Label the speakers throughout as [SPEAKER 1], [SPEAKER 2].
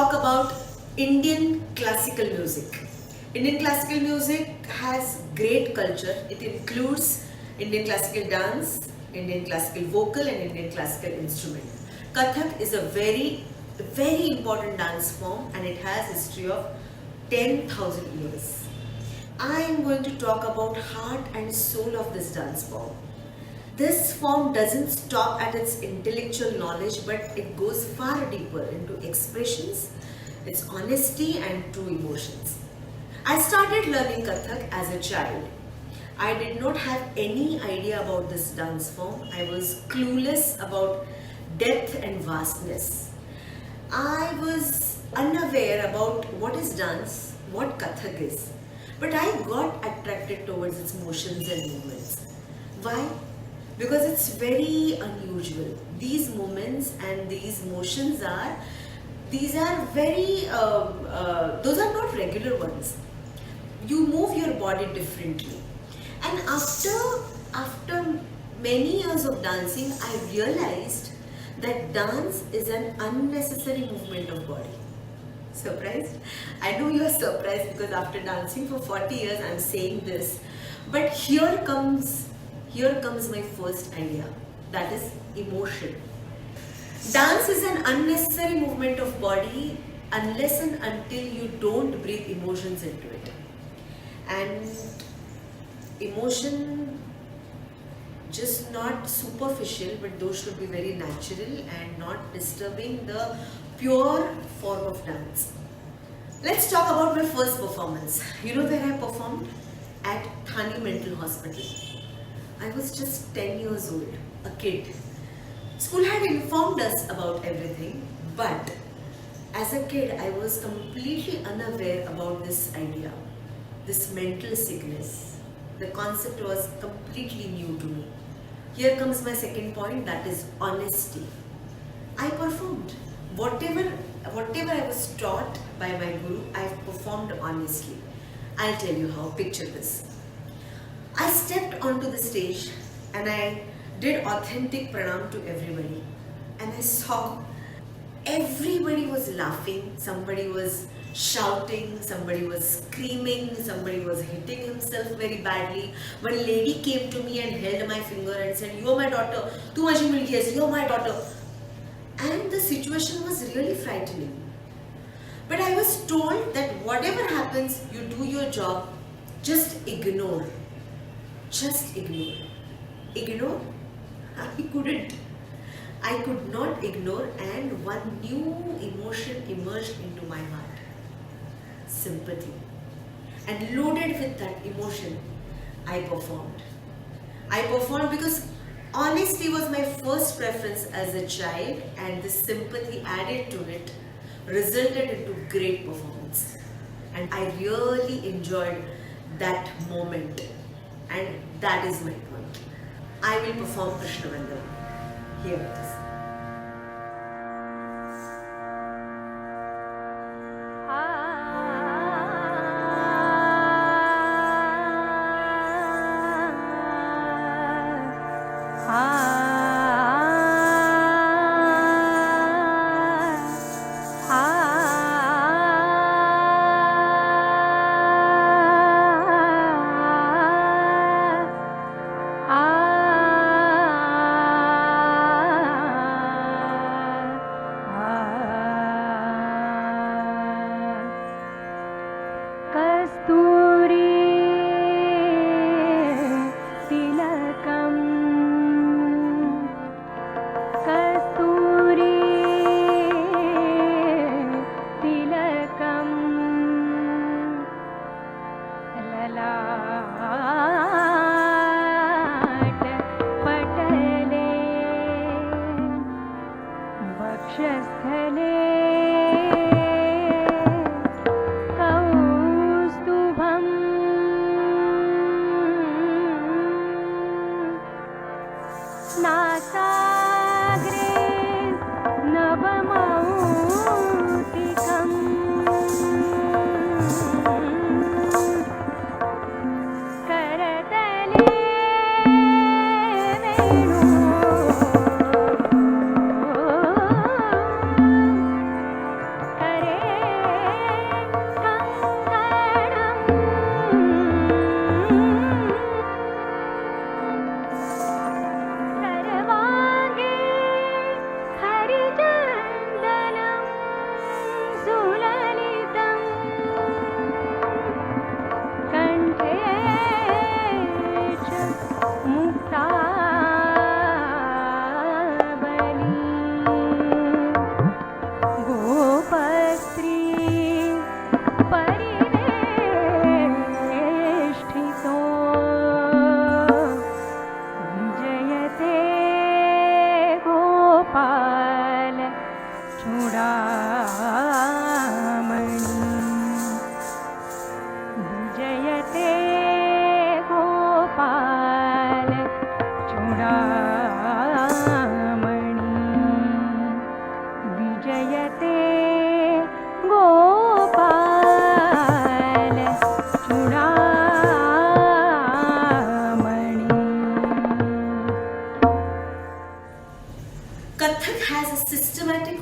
[SPEAKER 1] talk about Indian classical music. Indian classical music has great culture. It includes Indian classical dance, Indian classical vocal and Indian classical instrument. Kathak is a very important dance form and it has history of 10,000 years. I am going to talk about heart and soul of this dance form. This form doesn't stop at its intellectual knowledge, but it goes far deeper into expressions, its honesty and true emotions. I started learning Kathak as a child. I did not have any idea about this dance form. I was clueless about depth and vastness. I was unaware about what is dance, what Kathak is. But I got attracted towards its motions and movements. Why? Because it's very unusual. These movements and these motions are those are not regular ones. You move your body differently. And after many years of dancing, I realized that dance is an unnecessary movement of body. Surprised? I know you are surprised because after dancing for 40 years I am saying this. But here comes my first idea, that is emotion. Dance is an unnecessary movement of body unless and until you don't breathe emotions into it. And emotion, just not superficial, but those should be very natural and not disturbing the pure form of dance. Let's talk about my first performance. You know where I performed? At Thane Mental Hospital. I was just 10 years old, a kid. School had informed us about everything, but as a kid I was completely unaware about this idea, this mental sickness. The concept was completely new to me. Here comes my second point, that is honesty. I performed. Whatever I was taught by my guru, I performed honestly. I'll tell you how. Picture this. I stepped onto the stage and I did authentic pranam to everybody. And I saw everybody was laughing, somebody was shouting, somebody was screaming, somebody was hitting himself very badly. One lady came to me and held my finger and said, "You are my daughter, tu maji mulki hai, you are my daughter." And the situation was really frightening. But I was told that whatever happens, you do your job, just ignore. Just ignore. Ignore? I couldn't. I could not ignore, and one new emotion emerged into my heart. Sympathy. And loaded with that emotion, I performed. I performed because honesty was my first preference as a child, and the sympathy added to it resulted into great performance. And I really enjoyed that moment. And that is my point. I will perform Krishna Vandana. Here it is.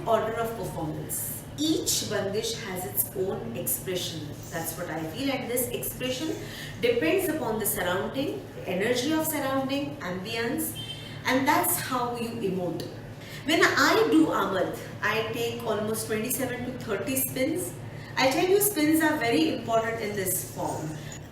[SPEAKER 1] order of performance. Each bandish has its own expression. That's what I feel, and this expression depends upon the surrounding, energy of surrounding, ambience, and that's how you emote. When I do Amad, I take almost 27 to 30 spins. I tell you, spins are very important in this form.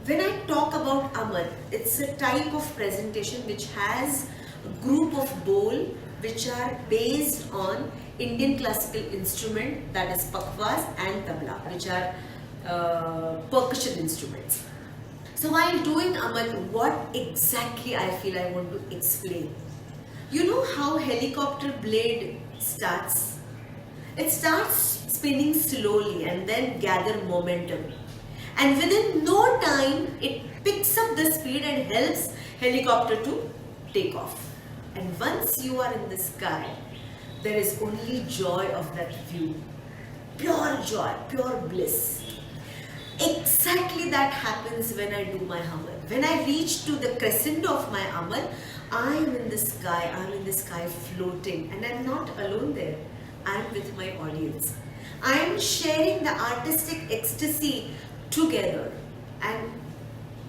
[SPEAKER 1] When I talk about Amad, it's a type of presentation which has a group of bowl which are based on Indian classical instrument, that is pakwas and tabla, which are percussion instruments. So while doing Amad, what exactly I feel I want to explain. You know how helicopter blade starts? It starts spinning slowly and then gather momentum. And within no time, it picks up the speed and helps helicopter to take off. And once you are in the sky, there is only joy of that view. Pure joy, pure bliss. Exactly that happens when I do my Amal. When I reach to the crescendo of my Amal, I am in the sky floating, and I am not alone there. I am with my audience. I am sharing the artistic ecstasy together, and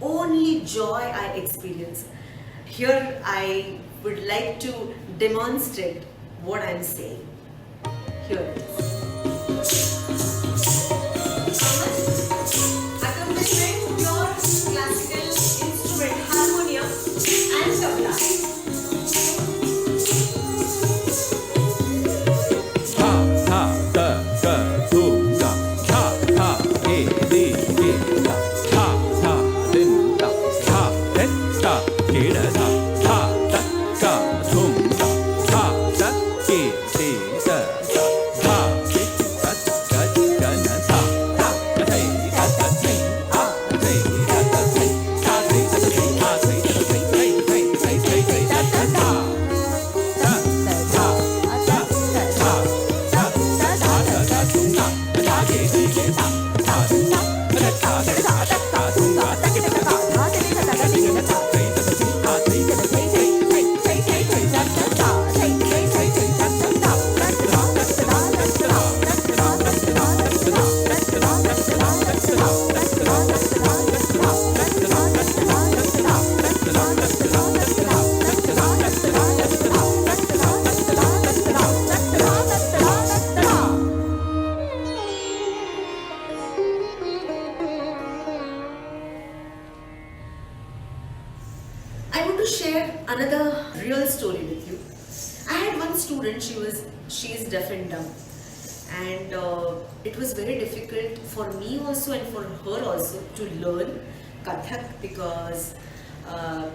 [SPEAKER 1] only joy I experience. Here I would like to demonstrate what I am saying. Here it is. Accompaniment, pure classical instrument, harmonium and tabla. I want to share another real story with you. I had one student, she is deaf and dumb, and it was very difficult for me also and for her also to learn Kathak because as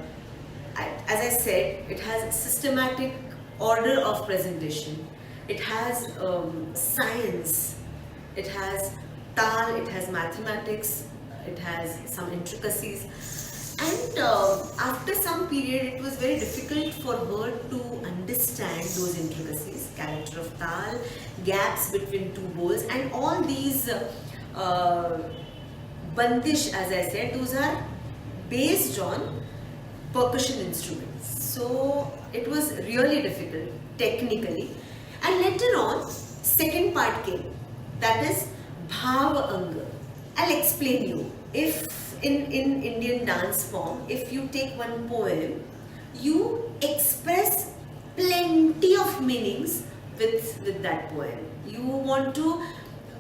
[SPEAKER 1] I said, it has systematic order of presentation. It has science, it has tal, it has mathematics, it has some intricacies. And after some period, it was very difficult for her to understand those intricacies, character of tal, gaps between two bowls, and all these bandish, as I said, those are based on percussion instruments. So it was really difficult technically. And later on, second part came, that is Bhav Anga. I'll explain you. If in Indian dance form, if you take one poem, you express plenty of meanings with that poem. You want to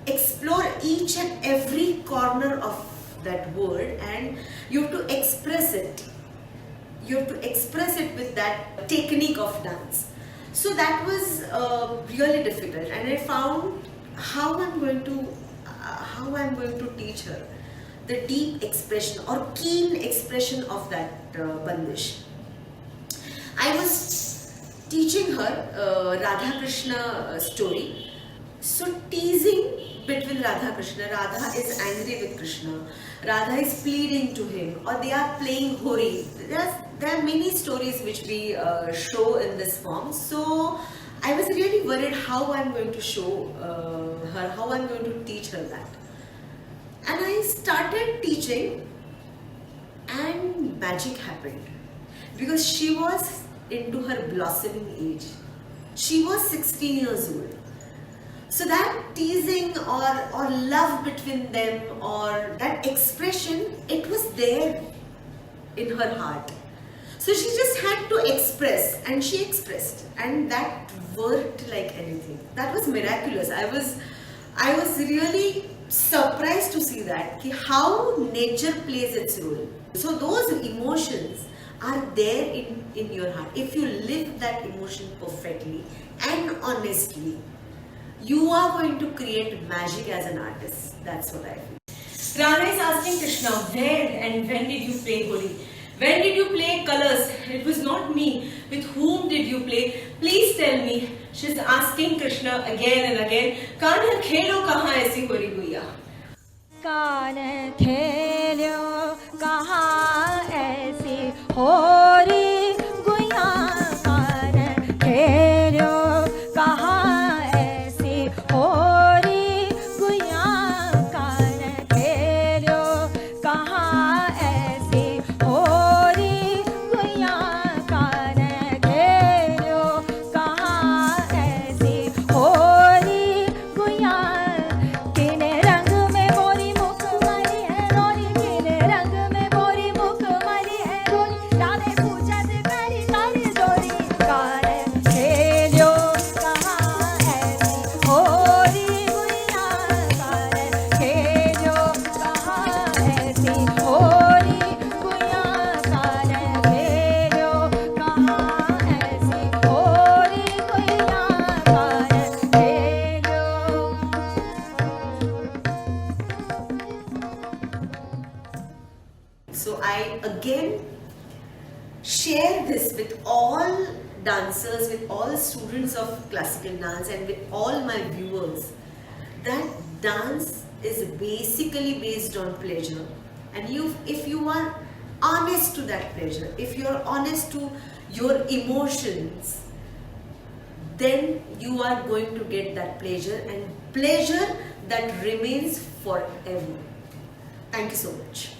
[SPEAKER 1] explore each and every corner of that word, and you have to express it. You have to express it with that technique of dance. So that was really difficult, and I found how I'm going to teach her the deep expression or keen expression of that bandish. I was teaching her Radha Krishna story. So teasing between Radha Krishna, Radha is angry with Krishna, Radha is pleading to him, or they are playing Hori. There are many stories which we show in this form. So I was really worried how I'm going to show her, how I'm going to teach her that. And I started teaching, and magic happened because she was into her blossoming age. She was 16 years old. So that teasing or love between them, or that expression, it was there in her heart. So she just had to express, and she expressed, and that worked like anything. That was miraculous. I was really surprised to see that how nature plays its role. So those emotions are there in your heart. If you live that emotion perfectly and honestly, you are going to create magic as an artist. That's what I feel.
[SPEAKER 2] Rana is asking Krishna, where and when did you play Holi? When did you play colors? It was not me. With whom did you play? Please tell me. She's asking Krishna again and again. Kaan khelo kahan aisi Holi guiya?
[SPEAKER 3] kaan khelo kahan aisi Holi guiya? kaan khelo kahan aisi Holi guiya? kaan khelo kahan aisi Holi guiya? kaan khelo kahan aisi Holi guiya? किने रंग में बोरी मुखमली है रोली, किने रंग में बोरी मुखमली है रोली, राधे पूजन करी तारी जोरी, कार खेलो कहाँ ऐसी होली गुइया? कार खेलो कहाँ ऐसी होली गुइया? कार खेलो कहाँ ऐसी होली गुइया? Car Khelo.
[SPEAKER 1] So I again share this with all dancers, with all students of classical dance, and with all my viewers, that dance is basically based on pleasure. And if you are honest to that pleasure, if you are honest to your emotions, then you are going to get that pleasure, and pleasure that remains forever. Thank you so much.